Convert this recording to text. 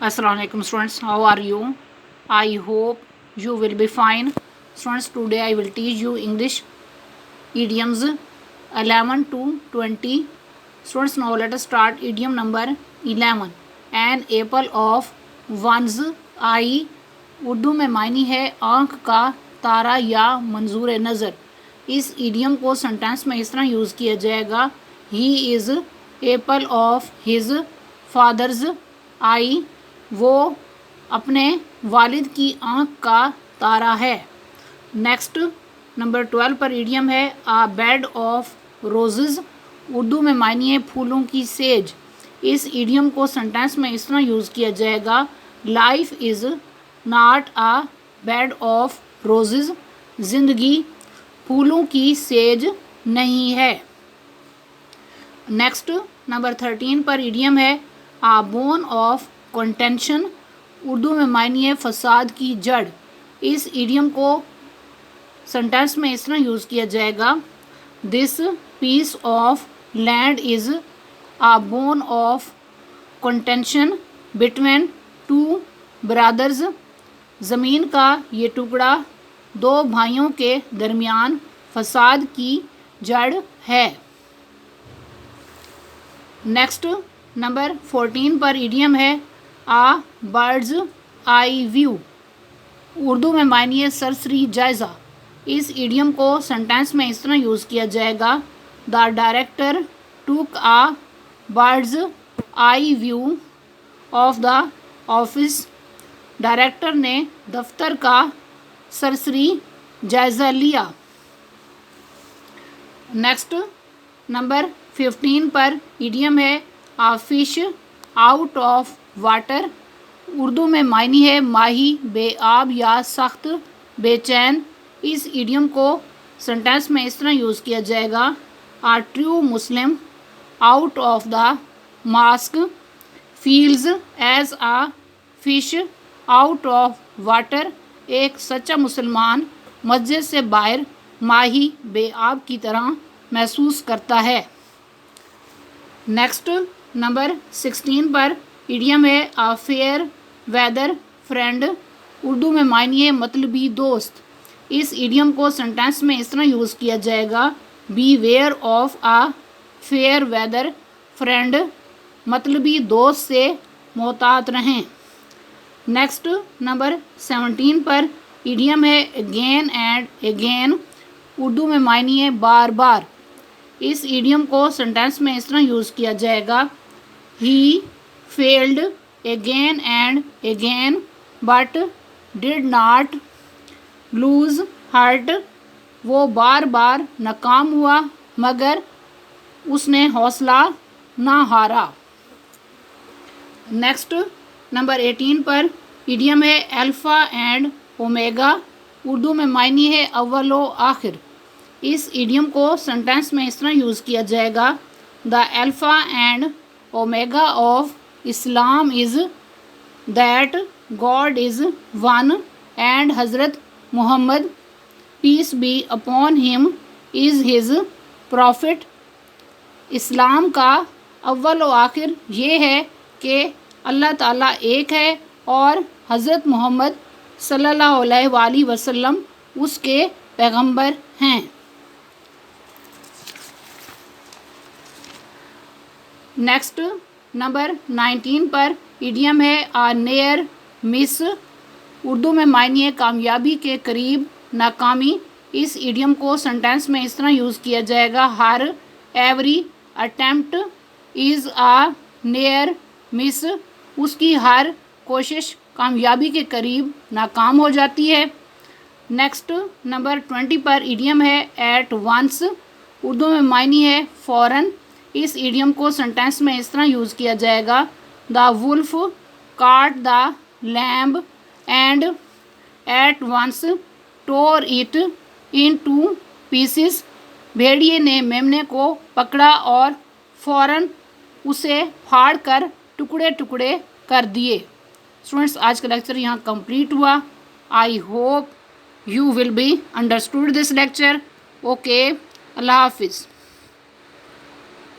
Assalamu alaikum students, how are you? I hope you will be fine. Students, today I will teach you English idioms 11 to 20. Students, now let us start idiom number 11. An apple of one's eye. Urdu میں معنی ہے آنکھ کا تارا یا منظور نظر. اس idiom کو sentence میں اس طرح یوز کیا جائے گا: ہی از ایپل آف ہز فادرز آئی. وہ اپنے والد کی آنکھ کا تارا ہے. نیکسٹ نمبر 12 پر ایڈیم ہے آ بیڈ آف روزز. اردو میں معنی ہے پھولوں کی سیج. اس ایڈیم کو سنٹینس میں اس طرح یوز کیا جائے گا: life is not a bed of roses. زندگی پھولوں کی سیج نہیں ہے. نیکسٹ نمبر 13 پر ایڈیم ہے آ بون آف کنٹینشن. اردو میں معنی ہے فساد کی جڑ. اس ایڈیم کو سنٹینس میں اس طرح یوز کیا جائے گا: this piece of land is a bone of contention between two brothers. زمین کا یہ ٹکڑا دو بھائیوں کے درمیان فساد کی جڑ ہے. نیکسٹ نمبر 14 پر ایڈیم ہے آ برڈز آئی ویو. اردو میں معنی ہے سرسری جائزہ. اس ایڈیم کو سنٹینس میں اس طرح یوز کیا جائے گا: the director took a bird's eye view of the office. Director نے دفتر کا سرسری جائزہ لیا. نیکسٹ نمبر 15 پر ایڈیم ہے a fish out of water. Urdu میں معنی ہے ماہی بے آب یا سخت بے چین. اس ایڈیم کو سنٹینس میں اس طرح یوز کیا جائے گا: a true Muslim out of the mask feels as a fish out of water. ایک سچا مسلمان مسجد سے باہر ماہی بے آب کی طرح محسوس کرتا ہے. نیکسٹ نمبر 16 پر ایڈیم ہے آ فیئر ویدر فرینڈ. اردو میں معنی ہے مطلبی دوست. اس ایڈیم کو سنٹینس میں اس طرح یوز کیا جائے گا: beware of a fair weather friend. مطلبی دوست سے محتاط رہیں. نیکسٹ نمبر 17 پر ایڈیم ہے اگین اینڈ اگین. اردو میں معنی ہے بار بار. اس ایڈیم کو سنٹینس میں اس طرح یوز کیا جائے گا: he failed again and again but did not lose heart. وہ بار بار ناکام ہوا مگر اس نے حوصلہ نہ ہارا. نیکسٹ نمبر 18 پر ایڈیم ہے الفا اینڈ اومیگا. اردو میں معنی ہے اول و آخر. اس ایڈیم کو سنٹینس میں اس طرح یوز کیا جائے گا: the alpha and omega of Islam is that God is one and Hazrat Muhammad piece be upon him is his profit. اسلام کا اول و آخر یہ ہے کہ اللہ تعالیٰ ایک ہے اور حضرت محمد صلی اللہ علیہ وآلہ وسلم اس کے پیغمبر ہیں. نیکسٹ نمبر 19 پر ایڈیم ہے آ نیئر مس. اردو میں معنی ہے کامیابی کے قریب ناکامی. اس ایڈیم کو سنٹینس میں اس طرح یوز کیا جائے گا: ہر ایوری اٹیمپٹ از آ نیئر مس. اس کی ہر کوشش کامیابی کے قریب ناکام ہو جاتی ہے. نیکسٹ نمبر 20 پر ایڈیم ہے ایٹ ونس. اردو میں معنی ہے فوراً. اس ایڈیم کو سنٹینس میں اس طرح یوز کیا جائے گا: the wolf caught the lamb and at once tore it into pieces. بھیڑیے نے میمنے کو پکڑا اور فوراً اسے پھاڑ کر ٹکڑے ٹکڑے کر دیے. اسٹوڈنٹس، آج کا لیکچر یہاں کمپلیٹ ہوا. I hope you will be understood this lecture. Okay, اللہ حافظ.